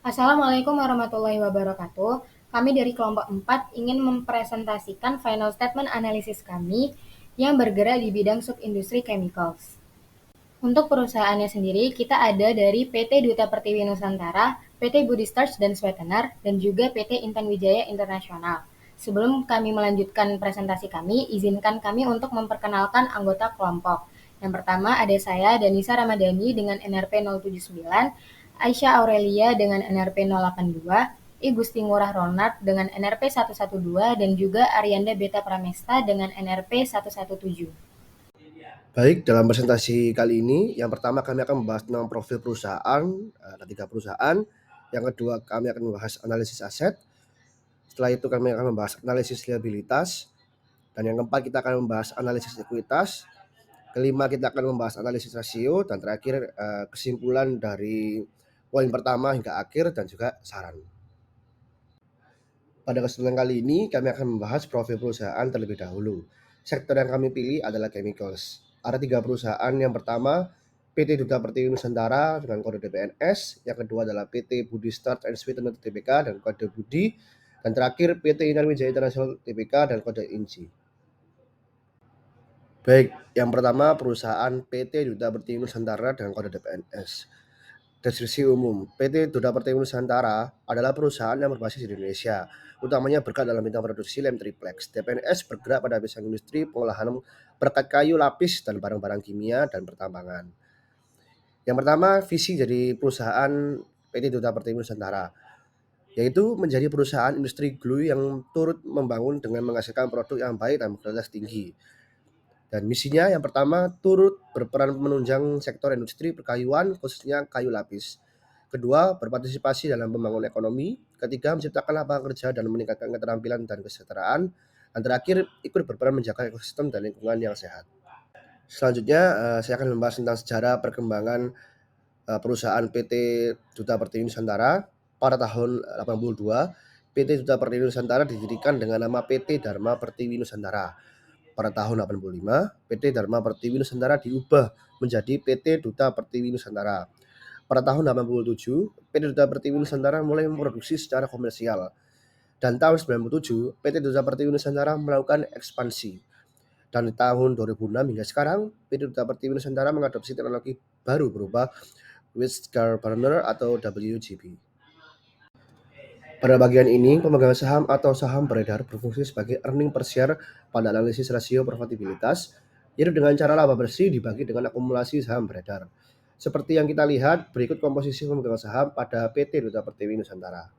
Assalamualaikum warahmatullahi wabarakatuh. Kami dari kelompok 4 ingin mempresentasikan final statement analisis kami yang bergerak di bidang subindustri chemicals. Untuk perusahaannya sendiri, kita ada dari PT Duta Pertiwi Nusantara, PT Budi Starch dan Sweetener, dan juga PT Intan Wijaya Internasional. Sebelum kami melanjutkan presentasi kami, izinkan kami untuk memperkenalkan anggota kelompok. Yang pertama ada saya, Danisa Ramadhani dengan NRP 079, Aisyah Aurelia dengan NRP 082, I Gusti Ngurah Ronald dengan NRP 112, dan juga Arianda Beta Pramesta dengan NRP 117. Baik, dalam presentasi kali ini, yang pertama kami akan membahas tentang profil perusahaan, ada 3 perusahaan. Yang kedua, kami akan membahas analisis aset. Setelah itu kami akan membahas analisis liabilitas. Dan yang keempat, kita akan membahas analisis ekuitas. Kelima, kita akan membahas analisis rasio. Dan terakhir, kesimpulan dari poin pertama hingga akhir dan juga saran. Pada kesempatan kali ini, kami akan membahas profil perusahaan terlebih dahulu. Sektor yang kami pilih adalah chemicals. Ada 3 perusahaan. Yang pertama, PT Duta Pertiwi Nusantara dengan kode DPNS. Yang kedua adalah PT Budi Starch and Sweetener Tbk dan kode Budi. Dan terakhir PT Intan Wijaya International Tbk dan kode INCI. Baik, yang pertama perusahaan PT Duta Pertiwi Nusantara dengan kode DPNS. Deskripsi umum, PT Duta Pertiwi Nusantara adalah perusahaan yang berbasis di Indonesia, utamanya bergerak dalam bidang produksi lem triplex. DPNS bergerak pada bidang industri pengolahan perekat kayu, lapis, dan barang-barang kimia dan pertambangan. Yang pertama, visi dari perusahaan PT Duta Pertiwi Nusantara, yaitu menjadi perusahaan industri glue yang turut membangun dengan menghasilkan produk yang baik dan berkualitas tinggi. Dan misinya yang pertama, turut berperan menunjang sektor industri perkayuan, khususnya kayu lapis. Kedua, berpartisipasi dalam pembangunan ekonomi. Ketiga, menciptakan lapangan kerja dan meningkatkan keterampilan dan kesejahteraan. Dan terakhir, ikut berperan menjaga ekosistem dan lingkungan yang sehat. Selanjutnya, saya akan membahas tentang sejarah perkembangan perusahaan PT Duta Pertiwi Nusantara. Pada tahun 82, PT Duta Pertiwi Nusantara didirikan dengan nama PT Dharma Pertiwi Nusantara. Pada tahun 85, PT Dharma Pertiwi Nusantara diubah menjadi PT Duta Pertiwi Nusantara. Pada tahun 87, PT Duta Pertiwi Nusantara mulai memproduksi secara komersial. Dan tahun 97, PT Duta Pertiwi Nusantara melakukan ekspansi. Dan di tahun 2006 hingga sekarang, PT Duta Pertiwi Nusantara mengadopsi teknologi baru berupa Whisker Burner atau WGB. Pada bagian ini, pemegang saham atau saham beredar berfungsi sebagai earning per share pada analisis rasio profitabilitas, yaitu dengan cara laba bersih dibagi dengan akumulasi saham beredar. Seperti yang kita lihat, berikut komposisi pemegang saham pada PT Duta Pertiwi Nusantara.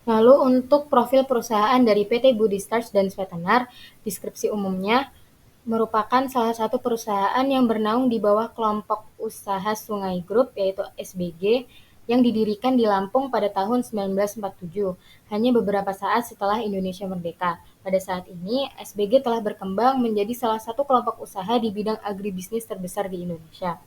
Lalu untuk profil perusahaan dari PT Budi Starch dan Sweetener, deskripsi umumnya merupakan salah satu perusahaan yang bernaung di bawah kelompok usaha Sungai Group yaitu SBG yang didirikan di Lampung pada tahun 1947, hanya beberapa saat setelah Indonesia merdeka. Pada saat ini, SBG telah berkembang menjadi salah satu kelompok usaha di bidang agribisnis terbesar di Indonesia.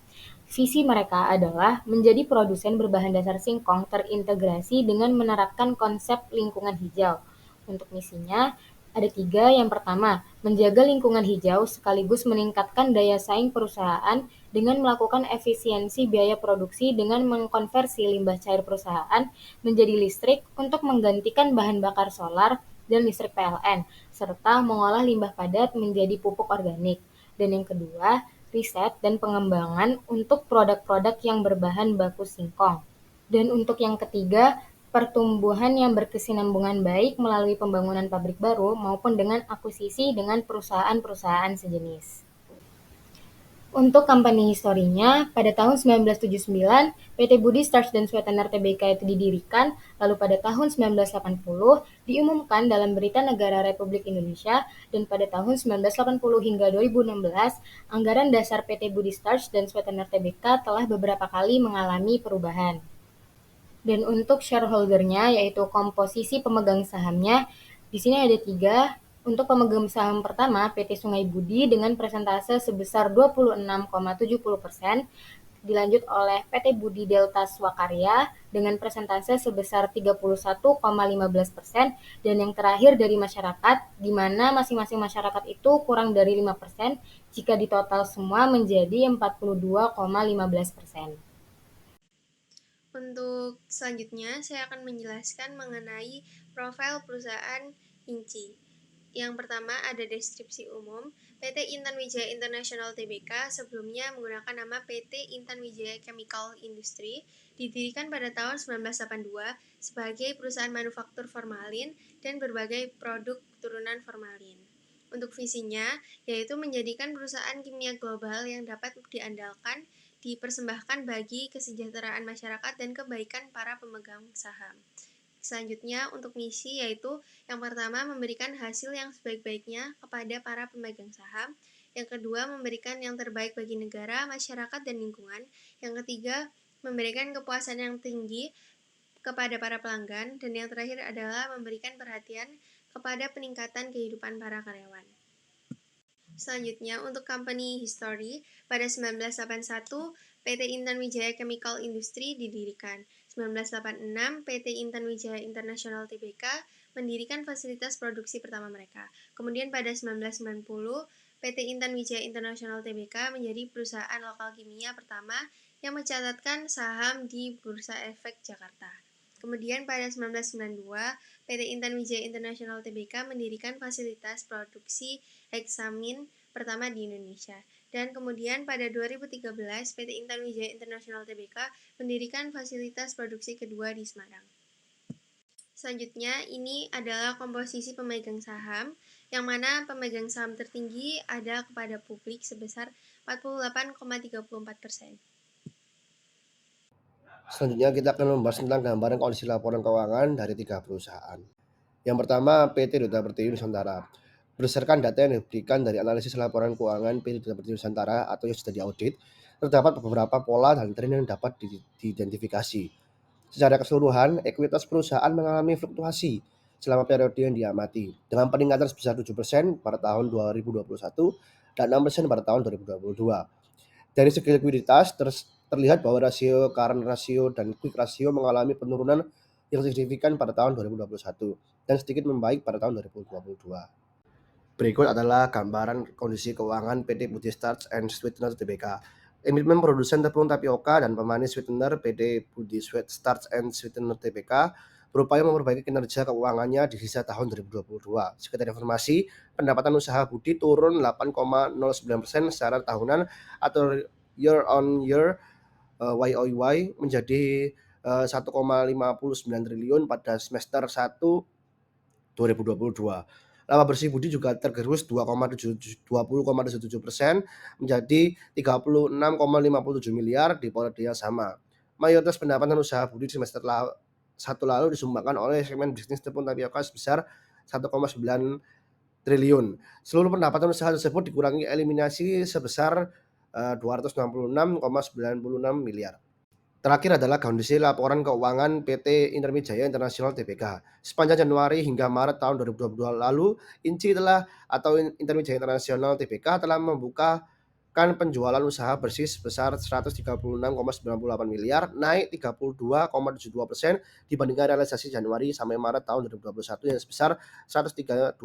Visi mereka adalah menjadi produsen berbahan dasar singkong terintegrasi dengan menerapkan konsep lingkungan hijau. Untuk misinya, ada 3. Yang pertama, menjaga lingkungan hijau sekaligus meningkatkan daya saing perusahaan dengan melakukan efisiensi biaya produksi dengan mengkonversi limbah cair perusahaan menjadi listrik untuk menggantikan bahan bakar solar dan listrik PLN, serta mengolah limbah padat menjadi pupuk organik. Dan yang kedua, riset dan pengembangan untuk produk-produk yang berbahan baku singkong. Dan untuk yang ketiga, pertumbuhan yang berkesinambungan baik melalui pembangunan pabrik baru maupun dengan akuisisi dengan perusahaan-perusahaan sejenis. Untuk company historinya, pada tahun 1979, PT Budi Starch dan Sweetener Tbk itu didirikan, lalu pada tahun 1980 diumumkan dalam Berita Negara Republik Indonesia, dan pada tahun 1980 hingga 2016, anggaran dasar PT Budi Starch dan Sweetener Tbk telah beberapa kali mengalami perubahan. Dan untuk shareholder-nya, yaitu komposisi pemegang sahamnya, di sini ada 3. Untuk pemegang saham pertama, PT Sungai Budi dengan persentase sebesar 26,70%, dilanjut oleh PT Budi Delta Swakarya dengan persentase sebesar 31,15%, dan yang terakhir dari masyarakat, di mana masing-masing masyarakat itu kurang dari 5%, jika ditotal semua menjadi 42,15%. Untuk selanjutnya, saya akan menjelaskan mengenai profil perusahaan Inci. Yang pertama ada deskripsi umum. PT Intan Wijaya International Tbk sebelumnya menggunakan nama PT Intan Wijaya Chemical Industry, didirikan pada tahun 1982 sebagai perusahaan manufaktur formalin dan berbagai produk turunan formalin. Untuk visinya, yaitu menjadikan perusahaan kimia global yang dapat diandalkan, dipersembahkan bagi kesejahteraan masyarakat dan kebaikan para pemegang saham. Selanjutnya, untuk misi yaitu yang pertama memberikan hasil yang sebaik-baiknya kepada para pemegang saham. Yang kedua, memberikan yang terbaik bagi negara, masyarakat, dan lingkungan. Yang ketiga, memberikan kepuasan yang tinggi kepada para pelanggan. Dan yang terakhir adalah memberikan perhatian kepada peningkatan kehidupan para karyawan. Selanjutnya, untuk company history, pada 1981, PT Intan Wijaya Chemical Industry didirikan. 1986, PT Intan Wijaya International Tbk mendirikan fasilitas produksi pertama mereka. Kemudian pada 1990, PT Intan Wijaya International Tbk menjadi perusahaan lokal kimia pertama yang mencatatkan saham di Bursa Efek Jakarta. Kemudian pada 1992, PT Intan Wijaya International Tbk mendirikan fasilitas produksi heksamin pertama di Indonesia. Dan kemudian pada 2013, PT Intan Wijaya International Tbk mendirikan fasilitas produksi kedua di Semarang. Selanjutnya, ini adalah komposisi pemegang saham, yang mana pemegang saham tertinggi ada kepada publik sebesar 48,34%. Selanjutnya kita akan membahas tentang gambaran kondisi laporan keuangan dari 3 perusahaan. Yang pertama, PT Duta Pertiwi Nusantara. Berdasarkan data yang diberikan dari analisis laporan keuangan PT Duta Pertiwi Nusantara atau yang sudah diaudit, terdapat beberapa pola dan tren yang dapat diidentifikasi. Secara keseluruhan, ekuitas perusahaan mengalami fluktuasi selama periode yang diamati, dengan peningkatan sebesar 7% pada tahun 2021 dan 6% pada tahun 2022. Dari segi likuiditas, terlihat bahwa rasio current ratio dan quick ratio mengalami penurunan yang signifikan pada tahun 2021 dan sedikit membaik pada tahun 2022. Berikut adalah gambaran kondisi keuangan PT Budi Starch and Sweetener Tbk. Emiten produsen tepung tapioka dan pemanis sweetener PT Budi Starch and Sweetener Tbk berupaya memperbaiki kinerja keuangannya di sisa tahun 2022. Sekedar informasi, pendapatan usaha Budi turun 8,09% secara tahunan atau year on year YoY menjadi 1,59 triliun pada semester 1 2022. Laba bersih Budi juga tergerus 20,77% menjadi 36,57 miliar di periode yang sama. Mayoritas pendapatan usaha Budi di semester 1 lalu disumbangkan oleh segmen bisnis tepung tapioka sebesar 1,9 triliun. Seluruh pendapatan usaha tersebut dikurangi eliminasi sebesar 266,96 miliar. Terakhir adalah kondisi laporan keuangan PT Intermijaya International Tbk. Sepanjang Januari hingga Maret tahun 2022 lalu, INCI atau Intermijaya International Tbk telah membukakan penjualan usaha bersih sebesar 136,98 miliar, naik 32,72% dibandingkan realisasi Januari sampai Maret tahun 2021 yang sebesar 103,21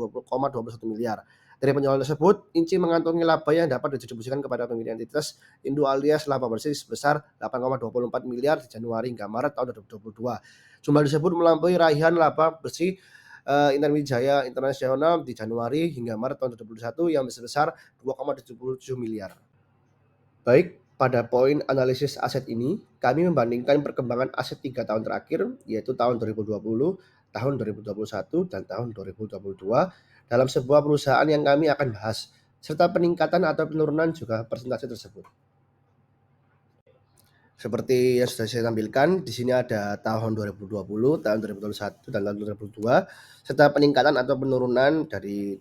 miliar. Dari penjualan tersebut, INCI mengantongi laba yang dapat didistribusikan kepada pemilik entitas Indo alias laba bersih sebesar 8,24 miliar di Januari hingga Maret tahun 2022. Jumlah tersebut melampaui raihan laba bersih Intermijaya Internasional di Januari hingga Maret tahun 2021 yang sebesar 2,77 miliar. Baik, pada poin analisis aset ini, kami membandingkan perkembangan aset 3 tahun terakhir, yaitu tahun 2020, tahun 2021, dan tahun 2022 dalam sebuah perusahaan yang kami akan bahas, serta peningkatan atau penurunan juga persentase tersebut. Seperti yang sudah saya tampilkan, di sini ada tahun 2020, tahun 2021, dan tahun 2022, serta peningkatan atau penurunan dari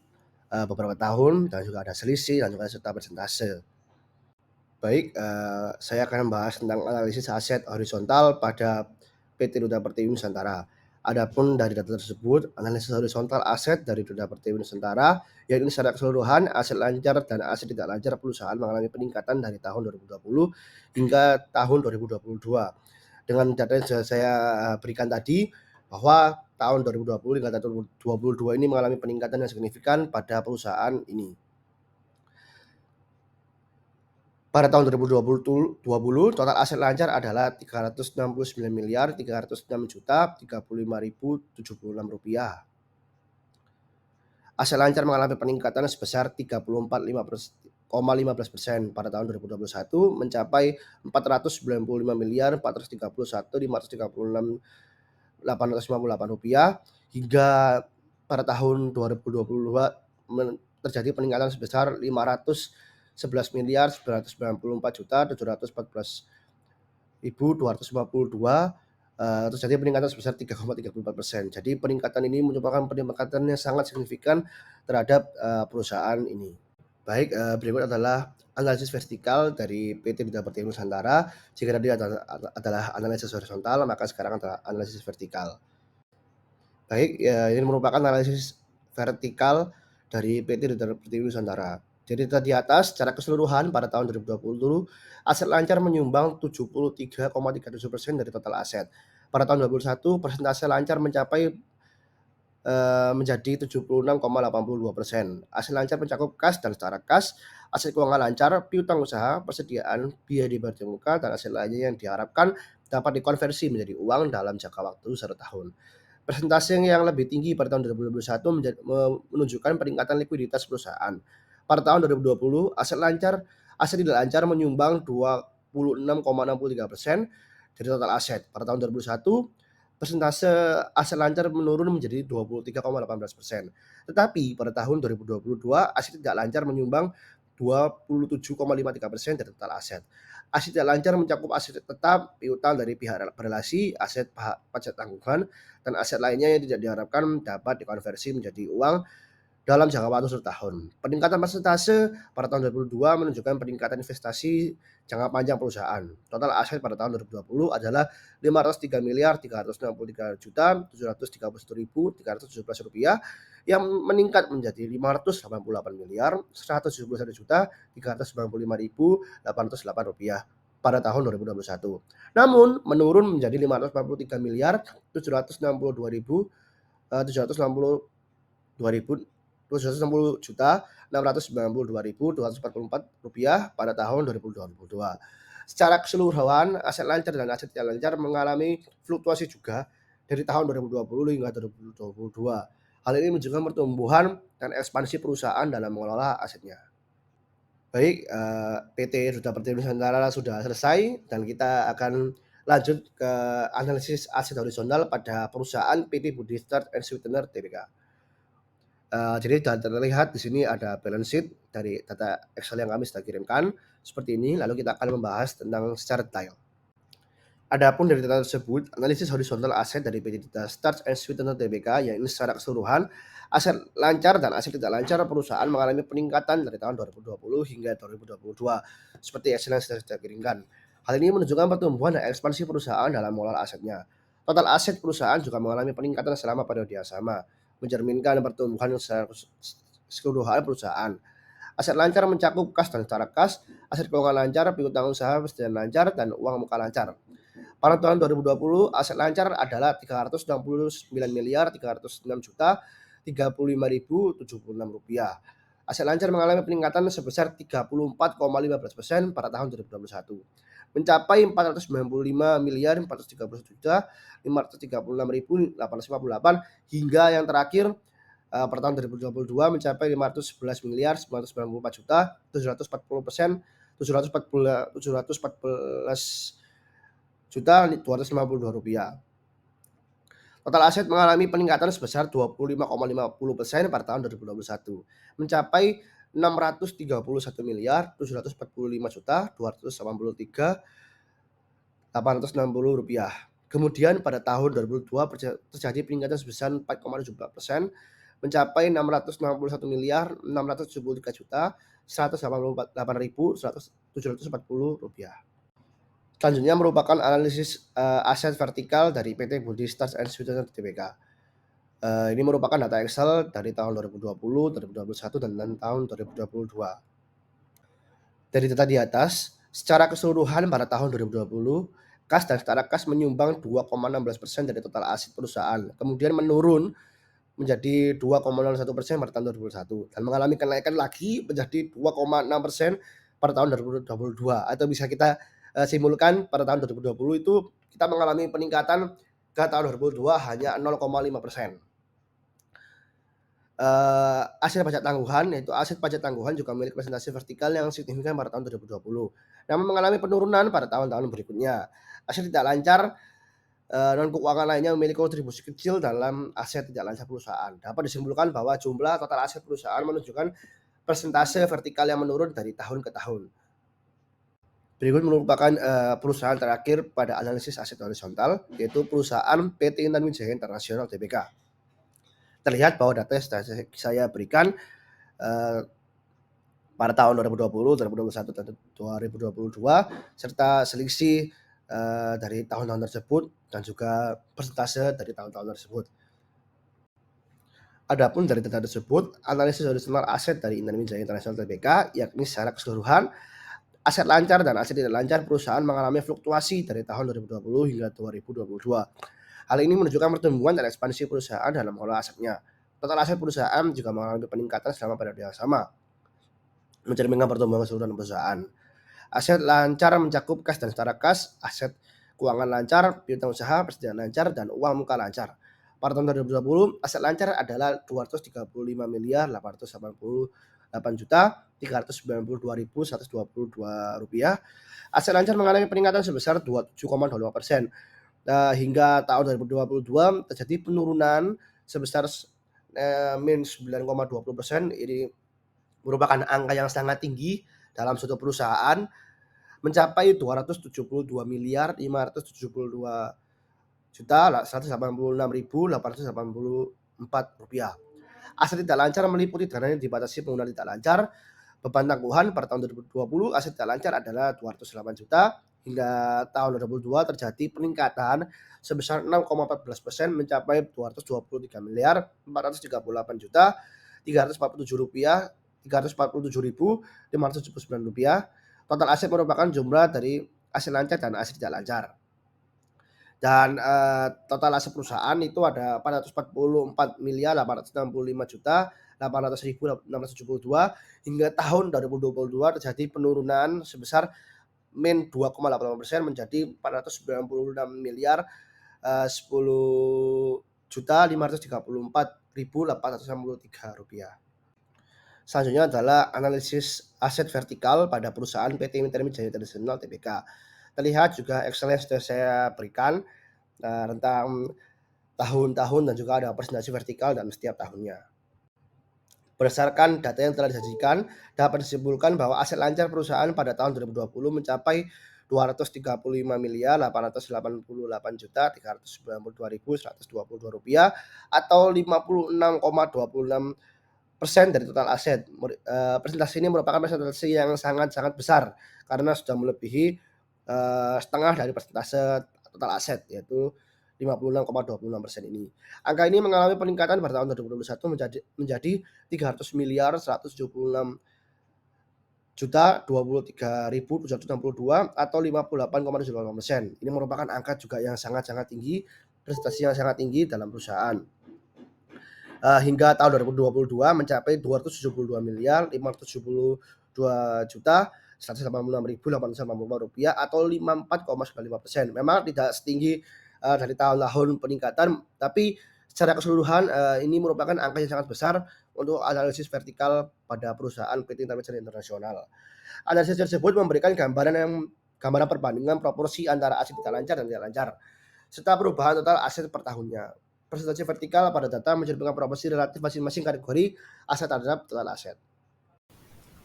beberapa tahun, dan juga ada selisih, dan juga serta persentase. Baik, saya akan membahas tentang analisis aset horizontal pada PT Duta Pertiwi Nusantara. Adapun dari data tersebut, analisis horizontal aset dari Duta Pertiwi Nusantara, yaitu secara keseluruhan aset lancar dan aset tidak lancar perusahaan mengalami peningkatan dari tahun 2020 hingga tahun 2022. Dengan data yang sudah saya berikan tadi, bahwa tahun 2020 hingga tahun 2022 ini mengalami peningkatan yang signifikan pada perusahaan ini. Pada tahun 2020 total aset lancar adalah Rp369.306.035.076. Aset lancar mengalami peningkatan sebesar 34,15% pada tahun 2021 mencapai Rp495.431.536.858 hingga pada tahun 2022 terjadi peningkatan sebesar Rp511.994.714.252 terjadi peningkatan sebesar 3,34%. Jadi peningkatan ini merupakan peningkatan yang sangat signifikan terhadap perusahaan ini. Baik, berikut adalah analisis vertikal dari PT Bintang Pertiwi Nusantara. Jika tadi adalah analisis horizontal, maka sekarang adalah analisis vertikal. Baik, ini merupakan analisis vertikal dari PT Bintang Pertiwi Nusantara. Jadi di atas secara keseluruhan pada tahun 2020 aset lancar menyumbang 73,37% dari total aset. Pada tahun 2021 persentase lancar mencapai menjadi 76,82%. Aset lancar mencakup kas dan setara kas, aset keuangan lancar, piutang usaha, persediaan biaya dibayar di muka, dan aset lainnya yang diharapkan dapat dikonversi menjadi uang dalam jangka waktu 1 tahun. Persentase yang lebih tinggi pada tahun 2021 menunjukkan peningkatan likuiditas perusahaan. Pada tahun 2020, aset tidak lancar menyumbang 26,63% dari total aset. Pada tahun 2021, persentase aset lancar menurun menjadi 23,18%. Tetapi pada tahun 2022, aset tidak lancar menyumbang 27,53% dari total aset. Aset tidak lancar mencakup aset tetap, piutang dari pihak berelasi, aset pajak tanggungan, dan aset lainnya yang tidak diharapkan dapat dikonversi menjadi uang dalam jangka waktu 1 tahun. Peningkatan persentase pada tahun 2022 menunjukkan peningkatan investasi jangka panjang perusahaan. Total aset pada tahun 2020 adalah Rp503.363.317.317 yang meningkat menjadi Rp588.171.395.808 pada tahun 2021. Namun menurun menjadi Rp542.762.260.692.244 pada tahun 2022. Secara keseluruhan, aset lancar dan aset tidak lancar mengalami fluktuasi juga dari tahun 2020 hingga 2022. Hal ini menunjukkan pertumbuhan dan ekspansi perusahaan dalam mengelola asetnya. Baik, PT Duta Pertiwi Nusantara sudah selesai dan kita akan lanjut ke analisis aset horizontal pada perusahaan PT Budi Start and Sweetener Tbk. Jadi sudah terlihat di sini ada balance sheet dari data Excel yang kami sudah kirimkan seperti ini. Lalu kita akan membahas tentang secara detail. Adapun dari data tersebut, analisis horizontal aset dari PT Data Starch and Sweetener Tbk yang ini secara keseluruhan aset lancar dan aset tidak lancar perusahaan mengalami peningkatan dari tahun 2020 hingga 2022 seperti Excel yang sudah kita kirimkan. Hal ini menunjukkan pertumbuhan dan ekspansi perusahaan dalam mengelola asetnya. Total aset perusahaan juga mengalami peningkatan selama periode yang sama, mencerminkan pertumbuhan secara keseluruhan perusahaan. Aset lancar mencakup kas dan setara kas, aset keuangan lancar, piutang usaha, persediaan lancar, dan uang muka lancar. Pada tahun 2020, aset lancar adalah Rp369.306.035.076. Aset lancar mengalami peningkatan sebesar 34,15% pada tahun 2021, mencapai Rp495.431.536.858 hingga yang terakhir pada tahun 2022 mencapai Rp511.994.714.252. Total aset mengalami peningkatan sebesar 25,50% pada tahun 2021, mencapai Rp631.745.283.860. Kemudian pada tahun 2002 terjadi peningkatan sebesar 4,74%, mencapai Rp691.673.188.740. Selanjutnya merupakan analisis aset vertikal dari PT Budi Start and Sweetener Tbk. Ini merupakan data Excel dari tahun 2020, 2021, dan tahun 2022. Dari data di atas, secara keseluruhan pada tahun 2020, kas dan setara kas menyumbang 2,16% dari total aset perusahaan, kemudian menurun menjadi 2,01% pada tahun 2021 dan mengalami kenaikan lagi menjadi 2,6% pada tahun 2022, atau bisa kita simpulkan pada tahun 2020 itu kita mengalami peningkatan ke tahun 2022 hanya 0,5%. Aset pajak tangguhan, yaitu aset pajak tangguhan juga memiliki presentasi vertikal yang signifikan pada tahun 2020, namun mengalami penurunan pada tahun-tahun berikutnya. Aset tidak lancar non keuangan lainnya memiliki kontribusi kecil dalam aset tidak lancar perusahaan. Dapat disimpulkan bahwa jumlah total aset perusahaan menunjukkan persentase vertikal yang menurun dari tahun ke tahun. Berikut merupakan perusahaan terakhir pada analisis aset horizontal, yaitu perusahaan PT Intan Wijaya Internasional Tbk. Terlihat bahwa data yang saya berikan pada tahun 2020, 2021, dan 2022 serta selisih dari tahun-tahun tersebut dan juga persentase dari tahun-tahun tersebut. Adapun dari data tersebut, analisis horizontal aset dari Intan Wijaya Internasional Tbk, yakni secara keseluruhan aset lancar dan aset tidak lancar perusahaan mengalami fluktuasi dari tahun 2020 hingga 2022. Hal ini menunjukkan pertumbuhan dan ekspansi perusahaan dalam mengelola asetnya. Total aset perusahaan juga mengalami peningkatan selama periode yang sama, mencerminkan pertumbuhan keseluruhan perusahaan. Aset lancar mencakup kas dan setara kas, aset keuangan lancar, piutang usaha, persediaan lancar, dan uang muka lancar. Pada tahun 2020, aset lancar adalah 235 miliar 888 juta 392.122 rupiah. Aset lancar mengalami peningkatan sebesar 27,25%. Hingga tahun 2022 terjadi penurunan sebesar min 9,20%. Ini merupakan angka yang sangat tinggi dalam suatu perusahaan, mencapai 272 miliar 572 juta 186.884 rupiah. Aset tidak lancar meliputi dana yang dibatasi penggunaan tidak lancar. Beban tangguhan pada tahun 2020 aset tidak lancar adalah 208 juta. Hingga tahun 2022 terjadi peningkatan sebesar 6,14% mencapai 223 miliar 438 juta 347 rupiah 347.579 rupiah. Total aset merupakan jumlah dari aset lancar dan aset tidak lancar. Dan total aset perusahaan itu ada 444 miliar 865 juta 800.672. Hingga tahun 2022 terjadi penurunan sebesar min 2,8% menjadi 496 miliar 10 juta 534.863 rupiah. Selanjutnya adalah analisis aset vertikal pada perusahaan PT Intan Wijaya Internasional Tbk. Terlihat juga Excel yang sudah saya berikan tentang tahun-tahun dan juga ada presentasi vertikal dalam setiap tahunnya. Berdasarkan data yang telah disajikan, dapat disimpulkan bahwa aset lancar perusahaan pada tahun 2020 mencapai 235 miliar 888 juta 392.122 rupiah atau 56,26% dari total aset. Presentasi ini merupakan presentasi yang sangat-sangat besar karena sudah melebihi setengah dari persentase total aset, yaitu 56,26% ini. Angka ini mengalami peningkatan pada tahun 2021 menjadi 300 miliar 176 juta 23.762 atau 58,78%. Ini merupakan angka juga yang sangat-sangat tinggi, prestasi yang sangat tinggi dalam perusahaan. Hingga tahun 2022 mencapai 272 miliar 572 juta 186.884 rupiah atau 54,95%. Memang tidak setinggi dari tahun-tahun peningkatan, tapi secara keseluruhan ini merupakan angka yang sangat besar untuk analisis vertikal pada perusahaan PT Intan Wijaya Internasional. Analisis tersebut memberikan gambaran perbandingan proporsi antara aset tidak lancar dan tidak lancar serta perubahan total aset per tahunnya. Presentasi vertikal pada data mencerminkan proporsi relatif masing-masing kategori aset terhadap total aset.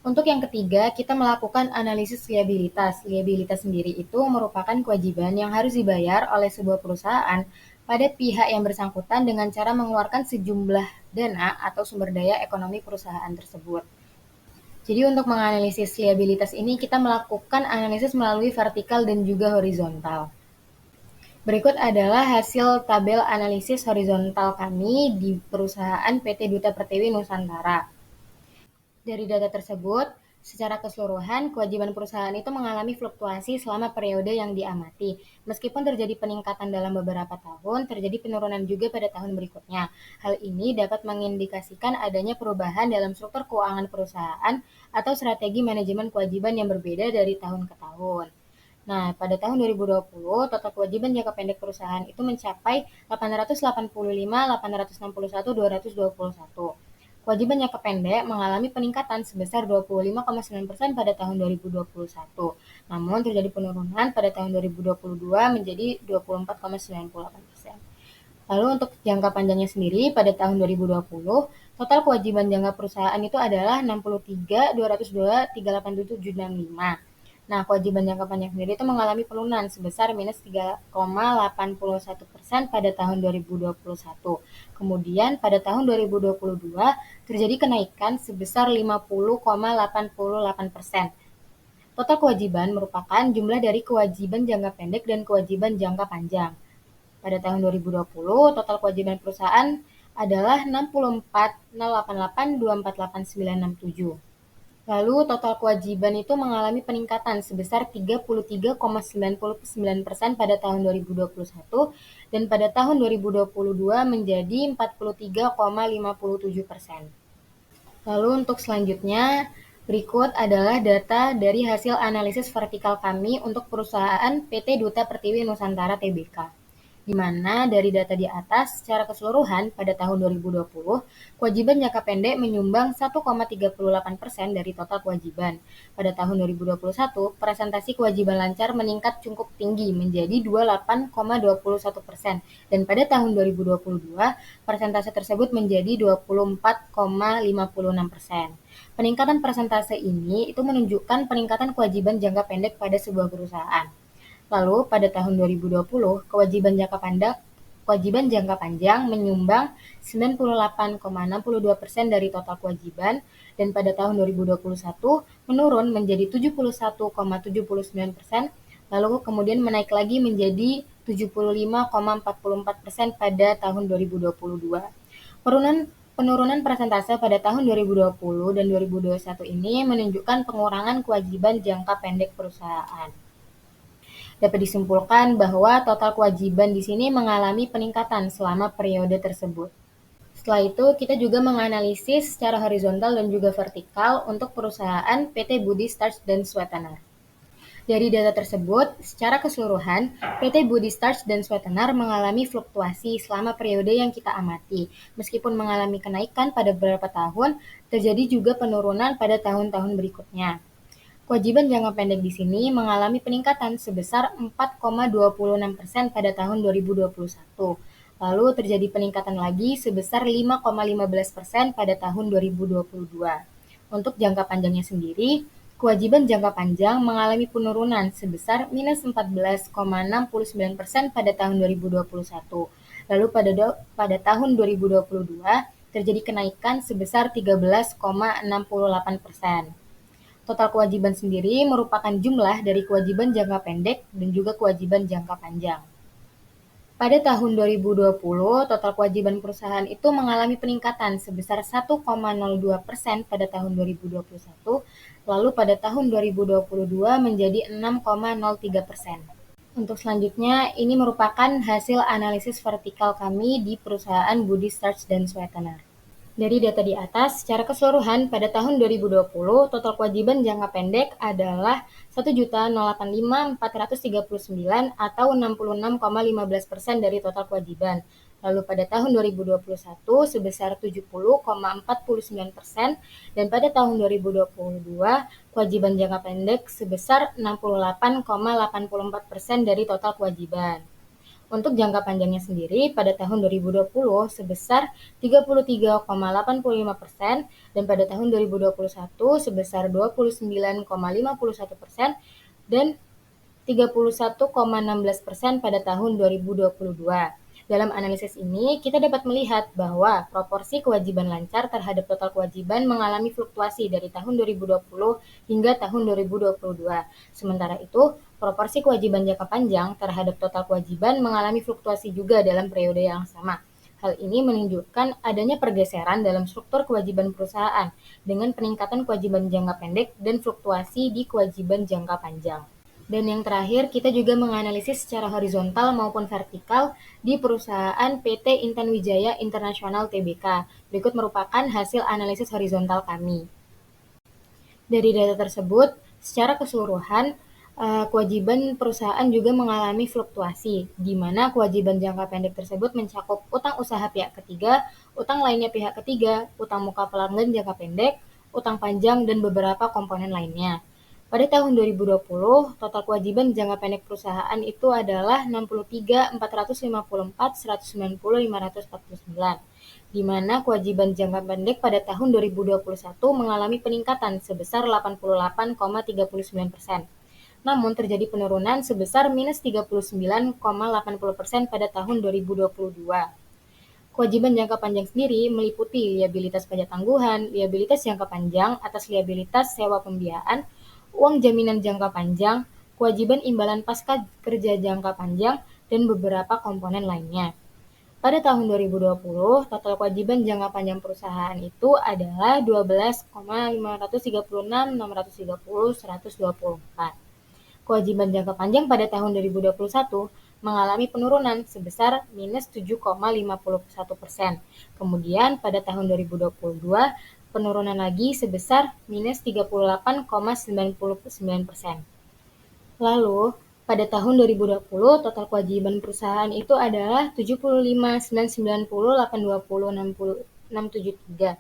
Untuk yang ketiga, kita melakukan analisis liabilitas. Liabilitas sendiri itu merupakan kewajiban yang harus dibayar oleh sebuah perusahaan pada pihak yang bersangkutan dengan cara mengeluarkan sejumlah dana atau sumber daya ekonomi perusahaan tersebut. Jadi untuk menganalisis liabilitas ini, kita melakukan analisis melalui vertikal dan juga horizontal. Berikut adalah hasil tabel analisis horizontal kami di perusahaan PT Duta Pertiwi Nusantara. Dari data tersebut, Secara keseluruhan, kewajiban perusahaan itu mengalami fluktuasi selama periode yang diamati. Meskipun terjadi peningkatan dalam beberapa tahun, terjadi penurunan juga pada tahun berikutnya. Hal ini dapat mengindikasikan adanya perubahan dalam struktur keuangan perusahaan atau strategi manajemen kewajiban yang berbeda dari tahun ke tahun. Nah, pada tahun 2020, total kewajiban jangka pendek perusahaan itu mencapai 885, 861, 221. Kewajiban jangka pendek mengalami peningkatan sebesar 25,9% pada tahun 2021. Namun terjadi penurunan pada tahun 2022 menjadi 24,98%. Lalu untuk jangka panjangnya sendiri pada tahun 2020, total kewajiban jangka perusahaan itu adalah 63, 202, 387, 65. Nah, kewajiban jangka panjang sendiri itu mengalami penurunan sebesar minus 3,81% pada tahun 2021. Kemudian pada tahun 2022 terjadi kenaikan sebesar 50,88%. Total kewajiban merupakan jumlah dari kewajiban jangka pendek dan kewajiban jangka panjang. Pada tahun 2020, total kewajiban perusahaan adalah 64,088,248,967. Lalu total kewajiban itu mengalami peningkatan sebesar 33,99% pada tahun 2021 dan pada tahun 2022 menjadi 43,57%. Lalu untuk selanjutnya, berikut adalah data dari hasil analisis vertikal kami untuk perusahaan PT Duta Pertiwi Nusantara Tbk. Di mana dari data di atas, secara keseluruhan pada tahun 2020, kewajiban jangka pendek menyumbang 1,38% dari total kewajiban. Pada tahun 2021, presentasi kewajiban lancar meningkat cukup tinggi menjadi 28,21%, dan pada tahun 2022, persentase tersebut menjadi 24,56%. Peningkatan persentase ini itu menunjukkan peningkatan kewajiban jangka pendek pada sebuah perusahaan. Lalu pada tahun 2020, kewajiban jangka panjang menyumbang 98,62% dari total kewajiban, dan pada tahun 2021 menurun menjadi 71,79%, lalu kemudian menaik lagi menjadi 75,44% pada tahun 2022. Penurunan persentase pada tahun 2020 dan 2021 ini menunjukkan pengurangan kewajiban jangka pendek perusahaan. Dapat disimpulkan bahwa total kewajiban di sini mengalami peningkatan selama periode tersebut. Setelah itu, kita juga menganalisis secara horizontal dan juga vertikal untuk perusahaan PT Budi Starch dan Sweetener. Dari data tersebut, secara keseluruhan, PT Budi Starch dan Sweetener mengalami fluktuasi selama periode yang kita amati. Meskipun mengalami kenaikan pada beberapa tahun, terjadi juga penurunan pada tahun-tahun berikutnya. Kewajiban jangka pendek di sini mengalami peningkatan sebesar 4,26% pada tahun 2021. Lalu terjadi peningkatan lagi sebesar 5,15% pada tahun 2022. Untuk jangka panjangnya sendiri, kewajiban jangka panjang mengalami penurunan sebesar minus 14,69% pada tahun 2021. Lalu pada tahun 2022 terjadi kenaikan sebesar 13,68%. Total kewajiban sendiri merupakan jumlah dari kewajiban jangka pendek dan juga kewajiban jangka panjang. Pada tahun 2020, total kewajiban perusahaan itu mengalami peningkatan sebesar 1,02% pada tahun 2021, lalu pada tahun 2022 menjadi 6,03%. Untuk selanjutnya, ini merupakan hasil analisis vertikal kami di perusahaan Budi Starch dan Sweetener. Dari data di atas, secara keseluruhan pada tahun 2020, total kewajiban jangka pendek adalah 1.085.439 atau 66,15% dari total kewajiban. Lalu pada tahun 2021 sebesar 70,49%, dan pada tahun 2022 kewajiban jangka pendek sebesar 68,84% dari total kewajiban. Untuk jangka panjangnya sendiri pada tahun 2020 sebesar 33,85% dan pada tahun 2021 sebesar 29,51% dan 31,16% pada tahun 2022. Dalam analisis ini, kita dapat melihat bahwa proporsi kewajiban lancar terhadap total kewajiban mengalami fluktuasi dari tahun 2020 hingga tahun 2022. Sementara itu, proporsi kewajiban jangka panjang terhadap total kewajiban mengalami fluktuasi juga dalam periode yang sama. Hal ini menunjukkan adanya pergeseran dalam struktur kewajiban perusahaan dengan peningkatan kewajiban jangka pendek dan fluktuasi di kewajiban jangka panjang. Dan yang terakhir, kita juga menganalisis secara horizontal maupun vertikal di perusahaan PT Intan Wijaya Internasional Tbk. Berikut merupakan hasil analisis horizontal kami. Dari data tersebut, secara keseluruhan, kewajiban perusahaan juga mengalami fluktuasi, di mana kewajiban jangka pendek tersebut mencakup utang usaha pihak ketiga, utang lainnya pihak ketiga, utang muka pelanggan jangka pendek, utang panjang, dan beberapa komponen lainnya. Pada tahun 2020, total kewajiban jangka pendek perusahaan itu adalah 63.454.190.549, di mana kewajiban jangka pendek pada tahun 2021 mengalami peningkatan sebesar 88,39%. Namun terjadi penurunan sebesar minus 39,80% pada tahun 2022. Kewajiban jangka panjang sendiri meliputi liabilitas pajak tangguhan, liabilitas jangka panjang atas liabilitas sewa pembiayaan, uang jaminan jangka panjang, kewajiban imbalan pasca kerja jangka panjang, dan beberapa komponen lainnya. Pada tahun 2020, total kewajiban jangka panjang perusahaan itu adalah 12,536.630.124. Kewajiban jangka panjang pada tahun 2021 mengalami penurunan sebesar minus 7,51%. Kemudian pada tahun 2022, penurunan lagi sebesar minus 38,99%. Lalu, pada tahun 2020, total kewajiban perusahaan itu adalah 75,990.820.673,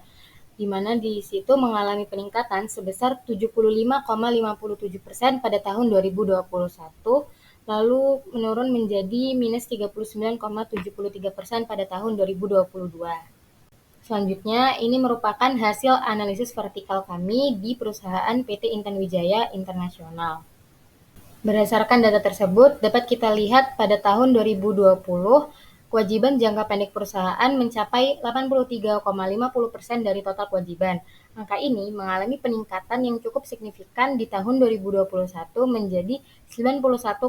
di mana di situ mengalami peningkatan sebesar 75,57% pada tahun 2021, lalu menurun menjadi minus 39,73% pada tahun 2022. Selanjutnya, ini merupakan hasil analisis vertikal kami di perusahaan PT Intan Wijaya Internasional. Berdasarkan data tersebut, dapat kita lihat pada tahun 2020, kewajiban jangka pendek perusahaan mencapai 83,50% dari total kewajiban. Angka ini mengalami peningkatan yang cukup signifikan di tahun 2021 menjadi 91,16%,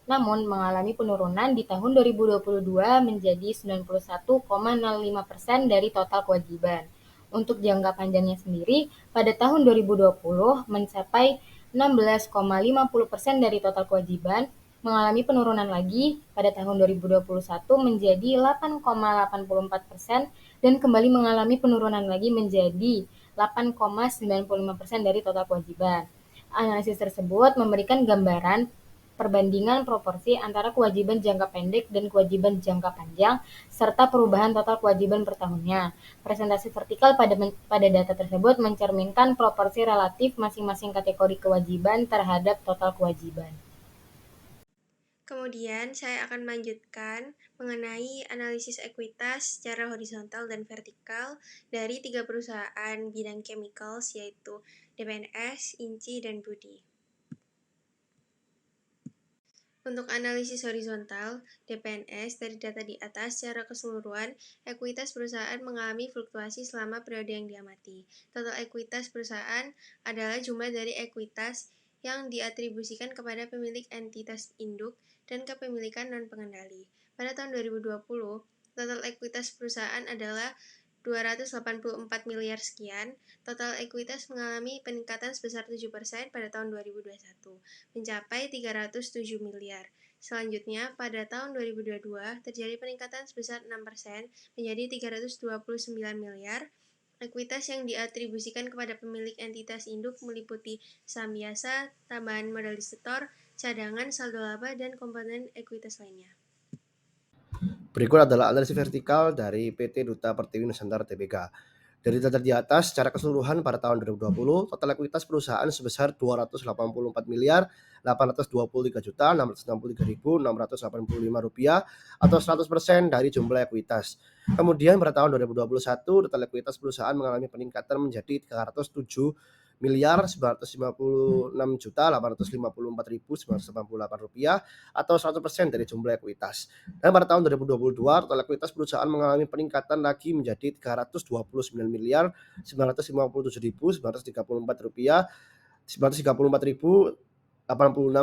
namun mengalami penurunan di tahun 2022 menjadi 91,05% dari total kewajiban. Untuk jangka panjangnya sendiri, pada tahun 2020 mencapai 16,50% dari total kewajiban, mengalami penurunan lagi pada tahun 2021 menjadi 8,84% dan kembali mengalami penurunan lagi menjadi 8,95% dari total kewajiban. Analisis tersebut memberikan gambaran perbandingan proporsi antara kewajiban jangka pendek dan kewajiban jangka panjang, serta perubahan total kewajiban per tahunnya. Presentasi vertikal pada data tersebut mencerminkan proporsi relatif masing-masing kategori kewajiban terhadap total kewajiban. Kemudian, saya akan melanjutkan mengenai analisis ekuitas secara horizontal dan vertikal dari 3 perusahaan bidang chemicals, yaitu DPNS, INCI, dan Budi. Untuk analisis horizontal, DPNS dari data di atas secara keseluruhan, ekuitas perusahaan mengalami fluktuasi selama periode yang diamati. Total ekuitas perusahaan adalah jumlah dari ekuitas yang diatribusikan kepada pemilik entitas induk dan kepemilikan non-pengendali. Pada tahun 2020, total ekuitas perusahaan adalah 284 miliar sekian. Total ekuitas mengalami peningkatan sebesar 7% pada tahun 2021, mencapai 307 miliar. Selanjutnya, pada tahun 2022 terjadi peningkatan sebesar 6% menjadi 329 miliar. Ekuitas yang diatribusikan kepada pemilik entitas induk meliputi saham biasa, tambahan modal disetor, cadangan, saldo laba, dan komponen ekuitas lainnya. Berikut adalah analisis vertikal dari PT Duta Pertiwi Nusantara Tbk. Dari data di atas, secara keseluruhan pada tahun 2020, total ekuitas perusahaan sebesar 284 miliar 823 juta 663.685 rupiah atau 100% dari jumlah ekuitas. Kemudian pada tahun 2021, total ekuitas perusahaan mengalami peningkatan menjadi 307 miliar 956 juta 854.988 rupiah atau 100% dari jumlah ekuitas. Dan pada tahun 2022, total ekuitas perusahaan mengalami peningkatan lagi menjadi 329 miliar 957.934 rupiah 934.086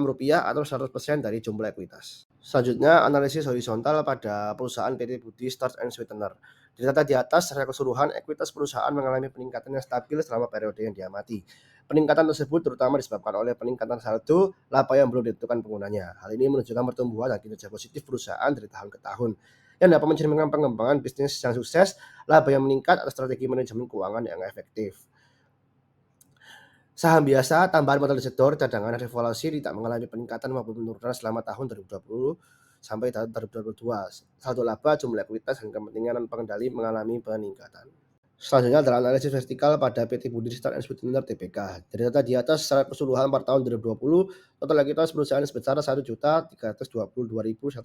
rupiah atau 100% dari jumlah ekuitas. Selanjutnya, analisis horizontal pada perusahaan PT Budi Starch and Sweetener. Data di atas secara keseluruhan ekuitas perusahaan mengalami peningkatan yang stabil selama periode yang diamati. Peningkatan tersebut terutama disebabkan oleh peningkatan saldo laba yang belum ditentukan penggunanya. Hal ini menunjukkan pertumbuhan dan kinerja positif perusahaan dari tahun ke tahun yang dapat mencerminkan pengembangan bisnis yang sukses, laba yang meningkat, atau strategi manajemen keuangan yang efektif. Saham biasa, tambahan modal depositor, cadangan, dan revaluasi tidak mengalami peningkatan maupun penurunan selama tahun 2020 sampai tahun 2022. Saldo laba, jumlah ekuitas, dan kepentingan pengendali mengalami peningkatan. Selanjutnya adalah analisis vertikal pada PT Budi Starch and Sweetener Tbk. Dari data di atas secara keseluruhan per tahun 2020, total ekuitas perusahaan sebesar Rp1.322.156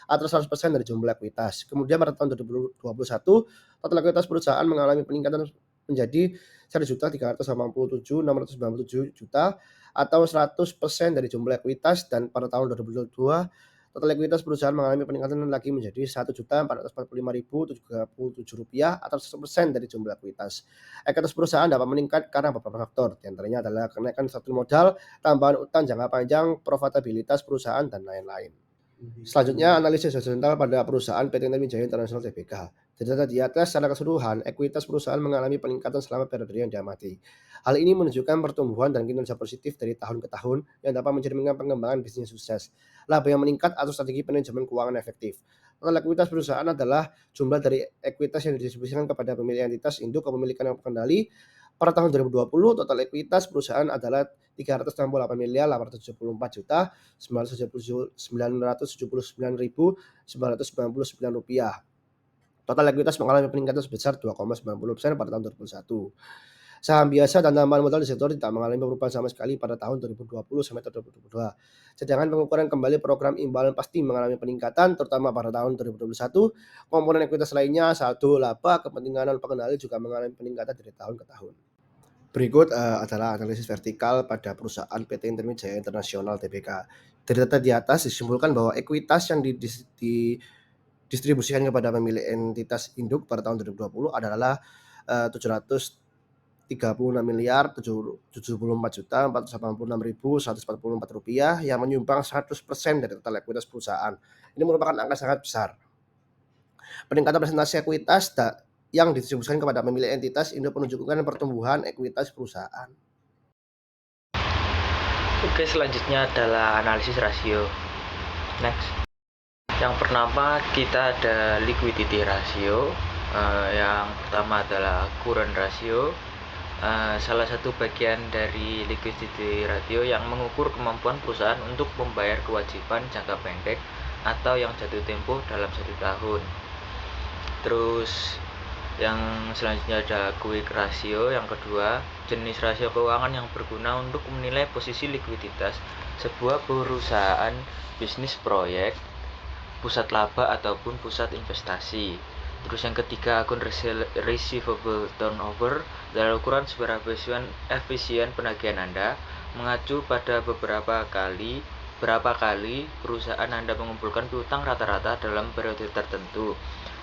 atau 100% dari jumlah ekuitas. Kemudian pada tahun 2021, total ekuitas perusahaan mengalami peningkatan menjadi Rp1.387.697 atau 100% dari jumlah ekuitas, dan pada tahun 2022 total ekuitas perusahaan mengalami peningkatan lagi menjadi Rp1.445.037 atau 100% dari jumlah ekuitas. Ekuitas perusahaan dapat meningkat karena beberapa faktor, di antaranya adalah kenaikan struktur modal, tambahan utang jangka panjang, profitabilitas perusahaan, dan lain-lain. Selanjutnya, analisis horizontal pada perusahaan PT Intan Wijaya Internasional Tbk. Data di atas secara keseluruhan, ekuitas perusahaan mengalami peningkatan selama periode yang diamati. Hal ini menunjukkan pertumbuhan dan kinerja positif dari tahun ke tahun yang dapat mencerminkan pengembangan bisnis sukses, laba yang meningkat, atau strategi manajemen keuangan efektif. Total ekuitas perusahaan adalah jumlah dari ekuitas yang didistribusikan kepada pemilik entitas induk kepemilikan yang terkendali. Pada tahun 2020, total ekuitas perusahaan adalah Rp368.874.979.999. Total ekuitas mengalami peningkatan sebesar 2,90% pada tahun 2021. Saham biasa dan tambahan modal di sektor tidak mengalami perubahan sama sekali pada tahun 2020 sampai tahun 2022. Sedangkan pengukuran kembali program imbalan pasti mengalami peningkatan, terutama pada tahun 2021. Komponen ekuitas lainnya, saldo, laba, kepentingan pengendali juga mengalami peningkatan dari tahun ke tahun. Berikut adalah analisis vertikal pada perusahaan PT Intan Wijaya Internasional Tbk. Dari data di atas disimpulkan bahwa ekuitas yang didistribusikan kepada pemilik entitas induk pada tahun 2020 adalah Rp336.074.486.144 yang menyumbang 100% dari total ekuitas perusahaan. Ini merupakan angka sangat besar. Peningkatan presentasi ekuitas yang didistribusikan kepada pemilik entitas induk menunjukkan pertumbuhan ekuitas perusahaan. Oke, selanjutnya adalah analisis rasio. Next. Yang pertama kita ada liquidity ratio. Yang pertama adalah current ratio. Salah satu bagian dari liquidity ratio yang mengukur kemampuan perusahaan untuk membayar kewajiban jangka pendek atau yang jatuh tempo dalam 1 tahun. Terus yang selanjutnya ada quick ratio. Yang kedua, jenis rasio keuangan yang berguna untuk menilai posisi likuiditas sebuah perusahaan bisnis proyek, pusat laba ataupun pusat investasi. Terus yang ketiga, akun receivable turnover adalah ukuran seberapa efisien penagihan Anda mengacu pada berapa kali perusahaan Anda mengumpulkan piutang rata-rata dalam periode tertentu.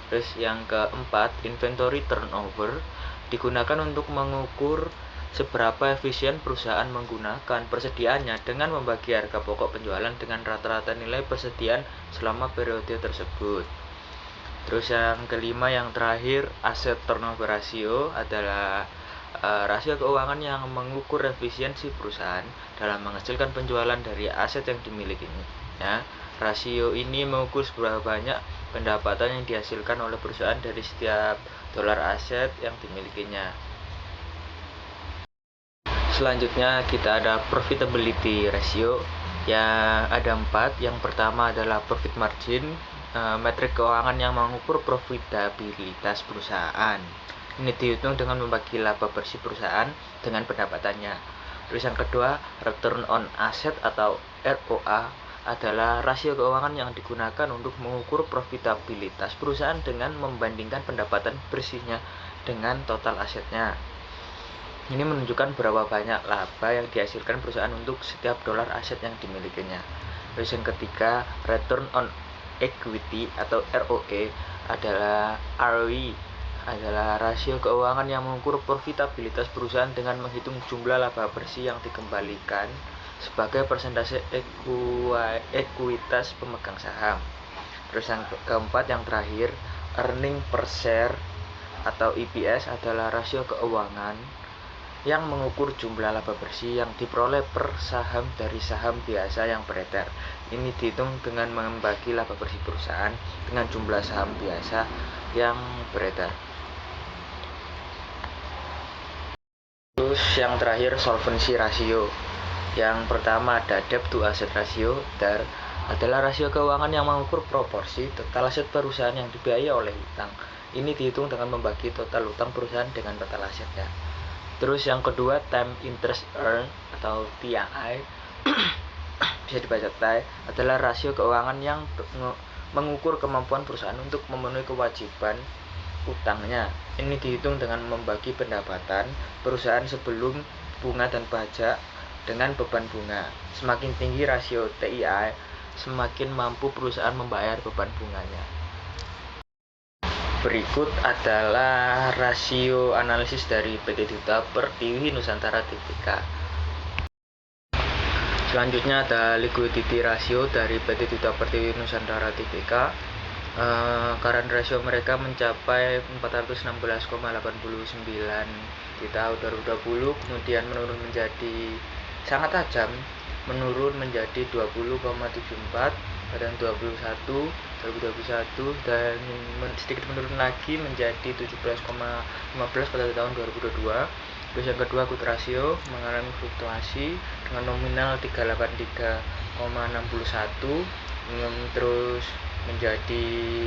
Terus yang keempat, inventory turnover digunakan untuk mengukur seberapa efisien perusahaan menggunakan persediaannya dengan membagi harga pokok penjualan dengan rata-rata nilai persediaan selama periode tersebut. Terus yang kelima, yang terakhir, asset turnover ratio adalah rasio keuangan yang mengukur efisiensi perusahaan dalam menghasilkan penjualan dari aset yang dimilikinya. Ya, rasio ini mengukur seberapa banyak pendapatan yang dihasilkan oleh perusahaan dari setiap dolar aset yang dimilikinya. Selanjutnya kita ada profitability ratio yang ada 4. Yang pertama adalah profit margin, metrik keuangan yang mengukur profitabilitas perusahaan. Ini dihitung dengan membagi laba bersih perusahaan dengan pendapatannya. Terus yang kedua, return on asset atau ROA adalah rasio keuangan yang digunakan untuk mengukur profitabilitas perusahaan dengan membandingkan pendapatan bersihnya dengan total asetnya. Ini menunjukkan berapa banyak laba yang dihasilkan perusahaan untuk setiap dolar aset yang dimilikinya. Terus yang ketiga, return on equity atau ROE adalah ROE adalah rasio keuangan yang mengukur profitabilitas perusahaan dengan menghitung jumlah laba bersih yang dikembalikan sebagai persentase ekuitas pemegang saham. Terus yang keempat, yang terakhir, earning per share atau EPS adalah rasio keuangan yang mengukur jumlah laba bersih yang diperoleh per saham dari saham biasa yang beredar. Ini dihitung dengan membagi laba bersih perusahaan dengan jumlah saham biasa yang beredar. Terus yang terakhir, solvency ratio. Yang pertama ada debt to asset ratio, DAR, adalah rasio keuangan yang mengukur proporsi total aset perusahaan yang dibiayai oleh utang. Ini dihitung dengan membagi total utang perusahaan dengan total asetnya. Terus yang kedua, time interest earned atau TII, bisa dibaca TII, adalah rasio keuangan yang mengukur kemampuan perusahaan untuk memenuhi kewajiban utangnya. Ini dihitung dengan membagi pendapatan perusahaan sebelum bunga dan pajak dengan beban bunga. Semakin tinggi rasio TII, semakin mampu perusahaan membayar beban bunganya. Berikut adalah rasio analisis dari PT Duta Pertiwi Nusantara Tbk. Selanjutnya ada liquidity ratio dari PT Duta Pertiwi Nusantara Tbk. Current ratio mereka mencapai 416,89 di tahun 2020, kemudian menurun menjadi sangat tajam, menurun menjadi 20,74 pada tahun 2021 dan sedikit menurun lagi menjadi 17,15 pada tahun 2022. Terus yang kedua, quick ratio mengalami fluktuasi dengan nominal 383,61, terus menjadi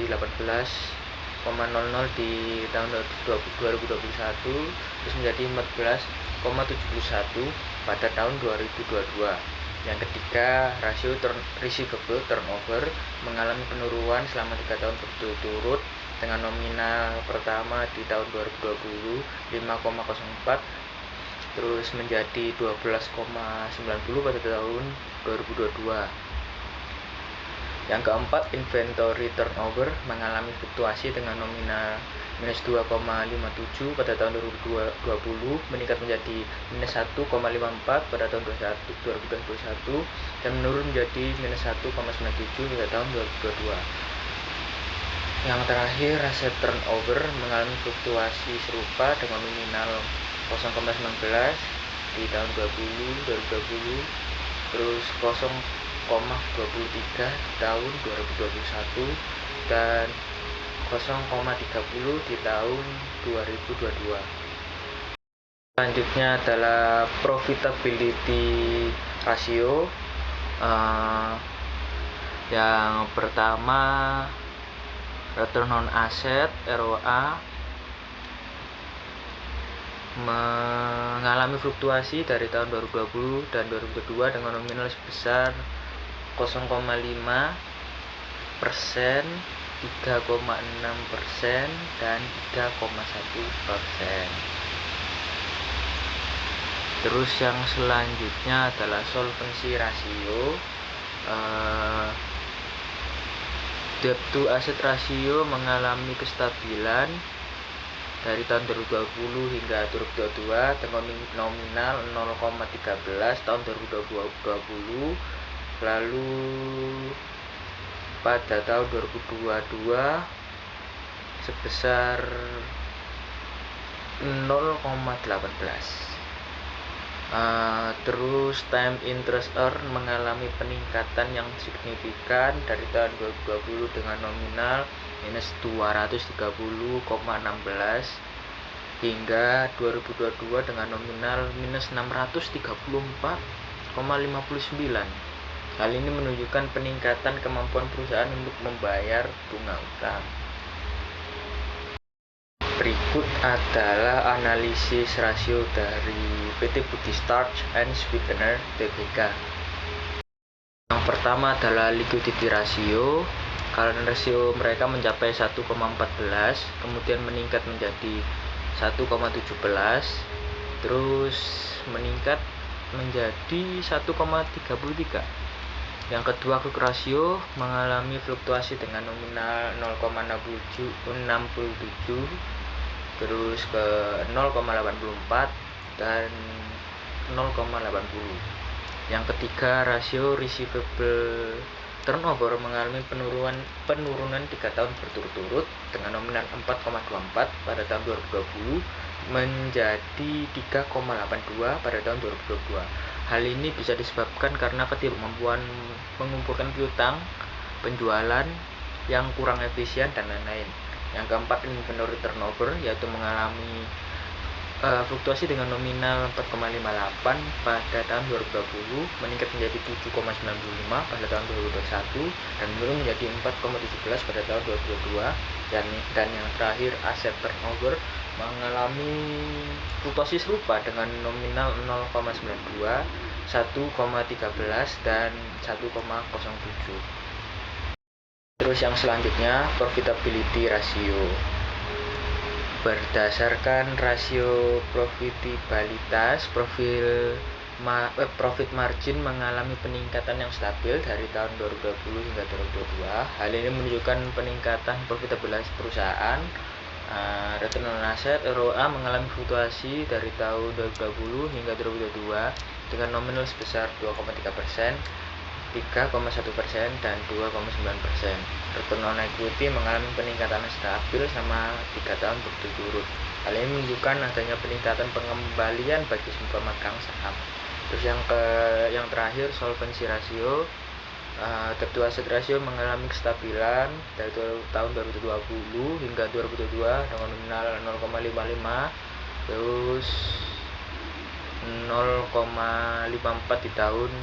18,00 di tahun 2021, terus menjadi 14,71 pada tahun 2022. Yang ketiga, rasio receivable turnover mengalami penurunan selama 3 tahun berturut-turut dengan nominal pertama di tahun 2020 5,04, terus menjadi 12,90 pada tahun 2022. Yang keempat, inventory turnover mengalami fluktuasi dengan nominal minus 2,57 pada tahun 2020, meningkat menjadi minus 1,54 pada tahun 2021, dan menurun menjadi minus 1,97 pada tahun 2022. Yang terakhir, asset turnover mengalami fluktuasi serupa dengan nominal 0,19 di tahun 2020, terus 0,23 tahun 2021 dan 0,30 di tahun 2022. Selanjutnya adalah profitability ratio. Yang pertama, return on asset ROA mengalami fluktuasi dari tahun 2020 dan 2022 dengan nominal sebesar 0,5%, 3,6%, dan 3,1%. Terus yang selanjutnya adalah solvency ratio. Debt to asset ratio mengalami kestabilan dari tahun 2020 hingga 2022 dengan nominal 0,13 tahun 2020, lalu pada tahun 2022 sebesar 0,18. Terus time interest earned mengalami peningkatan yang signifikan dari tahun 2020 dengan nominal minus 230,16 hingga 2022 dengan nominal minus 634,59. Hal ini menunjukkan peningkatan kemampuan perusahaan untuk membayar bunga utang. Berikut adalah analisis rasio dari PT Budi Starch and Sweetener Tbk. Yang pertama adalah liquidity ratio. Current ratio mereka mencapai 1,14, kemudian meningkat menjadi 1,17, terus meningkat menjadi 1,33. Yang kedua, quick ratio mengalami fluktuasi dengan nominal 0,67, terus ke 0,84 dan 0,80. Yang ketiga, rasio receivable turnover mengalami penurunan 3 tahun berturut-turut dengan nominal 4,24 pada tahun 2020 menjadi 3,82 pada tahun 2022. Hal ini bisa disebabkan karena ketidakmampuan mengumpulkan piutang, penjualan yang kurang efisien, dan lain-lain. Yang keempat, inventory turnover, yaitu mengalami fluktuasi dengan nominal 4,58 pada tahun 2020 meningkat menjadi 7,95 pada tahun 2021 dan menurun menjadi 4,17 pada tahun 2022. Dan yang terakhir, aset turnover mengalami fluktuasi serupa dengan nominal 0,92, 1,13 dan 1,07. Terus yang selanjutnya, profitability ratio. Berdasarkan rasio profitabilitas, profit margin mengalami peningkatan yang stabil dari tahun 2020 hingga 2022. Hal ini menunjukkan peningkatan profitabilitas perusahaan. Return on asset (ROA) mengalami fluktuasi dari tahun 2020 hingga 2022 dengan nominal sebesar 2,3%, 3,1% dan 2,9%. Return on equity mengalami peningkatan stabil selama 3 tahun berturut-turut. Hal ini menunjukkan adanya peningkatan pengembalian bagi pemegang saham. Terus yang terakhir, solvency ratio. Debt to asset ratio mengalami kestabilan dari tahun 2020 hingga 2022 dengan nominal 0,55, terus 0,54 di tahun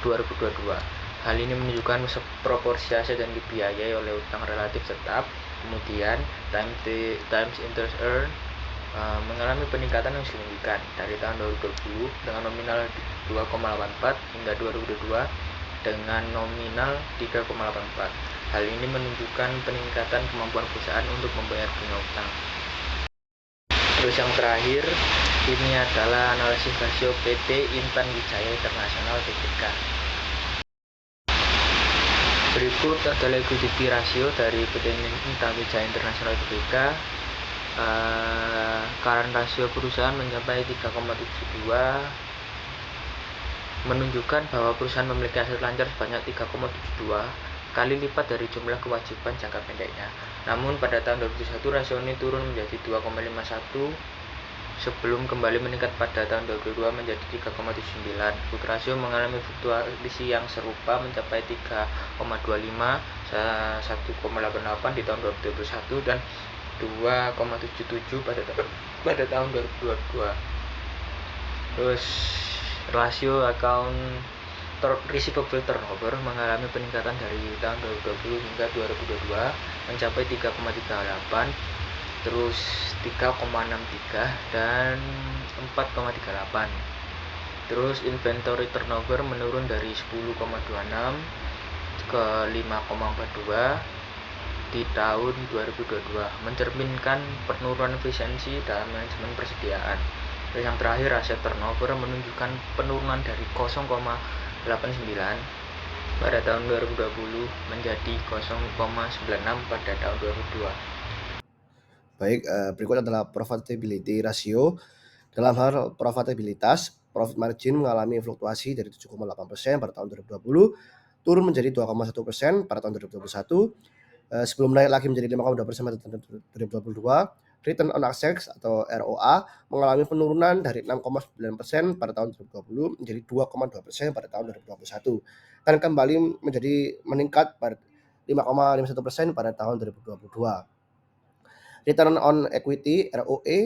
2022. Hal ini menunjukkan proporsi aset yang dibiayai oleh utang relatif tetap. Kemudian times interest earned mengalami peningkatan yang signifikan dari tahun 2020 dengan nominal 2,84 hingga 2022 dengan nominal 3,84. Hal ini menunjukkan peningkatan kemampuan perusahaan untuk membayar bunga utang. Terus yang terakhir, ini adalah analisis rasio PT Intan Wijaya Internasional Tbk. Berikut adalah liquidity ratio dari PT Intan Wijaya Internasional Tbk. Current rasio perusahaan mencapai 3,72, menunjukkan bahwa perusahaan memiliki aset lancar sebanyak 3,72 kali lipat dari jumlah kewajiban jangka pendeknya. Namun pada tahun 2021 rasio ini turun menjadi 2,51 sebelum kembali meningkat pada tahun 2022 menjadi 3,79. Book rasio mengalami fluktuasi yang serupa mencapai 3,25, 1,88 di tahun 2021 dan 2,77 pada tahun 2022. Terus rasio account receivable turnover mengalami peningkatan dari tahun 2020 hingga 2022 mencapai 3,38, terus 3,63 dan 4,38. Terus inventory turnover menurun dari 10,26 ke 5,42 di tahun 2022, mencerminkan penurunan efisiensi dalam manajemen persediaan. Terus yang terakhir, aset turnover menunjukkan penurunan dari 0,89 pada tahun 2020 menjadi 0,96 pada tahun 2022. Baik, berikut adalah profitability ratio. Dalam hal profitabilitas, profit margin mengalami fluktuasi dari 7,8% pada tahun 2020 turun menjadi 2,1% pada tahun 2021, sebelum naik lagi menjadi 5,2% pada tahun 2022. Return on assets atau ROA mengalami penurunan dari 6,9% pada tahun 2020 menjadi 2,2% pada tahun 2021 dan kembali meningkat pada 5,51% pada tahun 2022. Return on equity (ROE)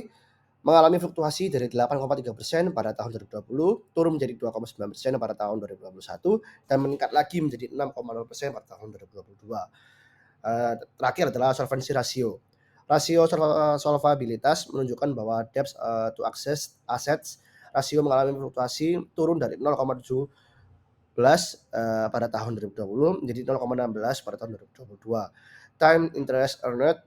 mengalami fluktuasi dari 8,3% pada tahun 2020 turun menjadi 2,9% pada tahun 2021 dan meningkat lagi menjadi 6,0% pada tahun 2022. Terakhir adalah solvency ratio. Rasio solvabilitas menunjukkan bahwa debt to assets rasio mengalami fluktuasi turun dari 0,17 pada tahun 2020 menjadi 0,16 pada tahun 2022. Time interest earned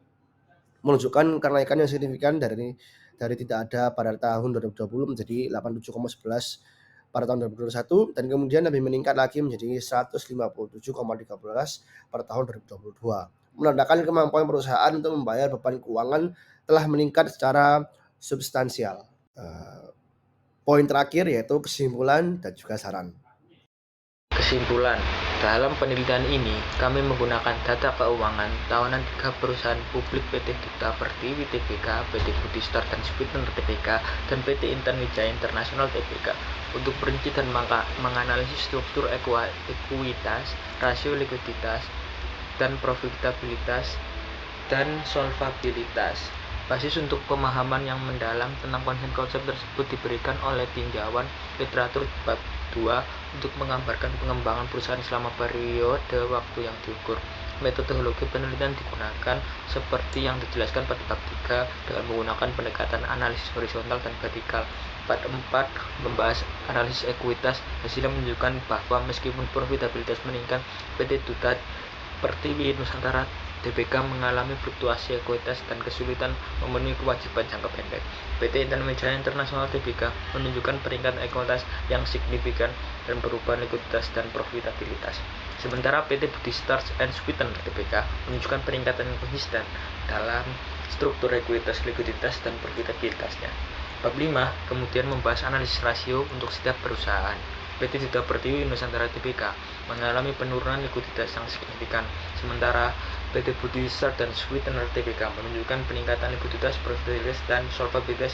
menunjukkan kenaikan yang signifikan dari tidak ada pada tahun 2020 menjadi 87,11 pada tahun 2021 dan kemudian lebih meningkat lagi menjadi 157,13 pada tahun 2022. Menandakan kemampuan perusahaan untuk membayar beban keuangan telah meningkat secara substansial. Poin terakhir yaitu kesimpulan dan juga saran. Kesimpulan, dalam penelitian ini kami menggunakan data keuangan tahunan 3 perusahaan publik PT Duta Pertiwi Tbk, PT Budi Start dan Sweetener Tbk, dan PT Intan Wijaya Internasional Tbk untuk merinci dan menganalisis struktur ekuitas, rasio likuiditas, dan profitabilitas dan solvabilitas. Basis untuk pemahaman yang mendalam tentang konsep-konsep tersebut diberikan oleh tinjauan literatur bab 2 untuk menggambarkan pengembangan perusahaan selama periode waktu yang diukur. Metodologi penelitian digunakan seperti yang dijelaskan pada bab 3 dengan menggunakan pendekatan analisis horizontal dan vertikal. Bab 4 membahas analisis ekuitas. Hasilnya menunjukkan bahwa meskipun profitabilitas meningkat, PT Duta Pertiwi Nusantara Tbk mengalami fluktuasi ekuitas dan kesulitan memenuhi kewajiban jangka pendek. PT Intan Wijaya Internasional Tbk menunjukkan peringkat ekuitas yang signifikan dan perubahan likuiditas dan profitabilitas. Sementara PT Budi Starch and Sweetener Tbk menunjukkan peningkatan yang konsisten dalam struktur ekuitas, likuiditas, dan profitabilitasnya. Bab 5 kemudian membahas analisis rasio untuk setiap perusahaan. PT Duta Pertiwi Nusantara Tbk mengalami penurunan likuiditas yang signifikan, sementara PT Budi Start dan Sweetener Tbk menunjukkan peningkatan likuiditas, profitabilitas, dan solvabilitas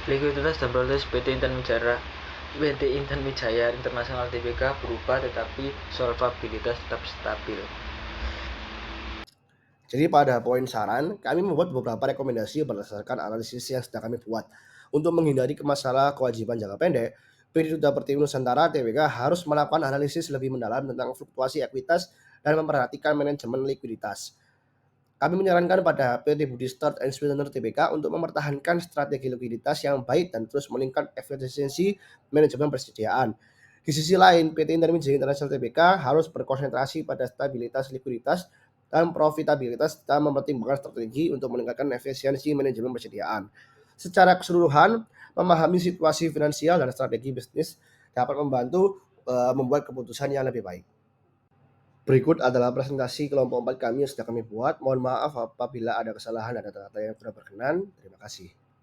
Likuiditas dan profitabilitas PT Intan Wijaya Internasional Tbk berubah, tetapi solvabilitas tetap stabil. Jadi pada poin saran, kami membuat beberapa rekomendasi berdasarkan analisis yang sudah kami buat. Untuk menghindari masalah kewajiban jangka pendek, PT Duta Pertiwi Nusantara Tbk harus melakukan analisis lebih mendalam tentang fluktuasi ekuitas dan memperhatikan manajemen likuiditas. Kami menyarankan pada PT Budi Start and Sweetener Tbk untuk mempertahankan strategi likuiditas yang baik dan terus meningkatkan efisiensi manajemen persediaan. Di sisi lain, PT Intan Wijaya Internasional Tbk harus berkonsentrasi pada stabilitas likuiditas dan profitabilitas serta mempertimbangkan strategi untuk meningkatkan efisiensi manajemen persediaan. Secara keseluruhan, memahami situasi finansial dan strategi bisnis dapat membantu membuat keputusan yang lebih baik. Berikut adalah presentasi kelompok 4 kami yang sudah kami buat. Mohon maaf apabila ada kesalahan dan data-data yang kurang berkenan. Terima kasih.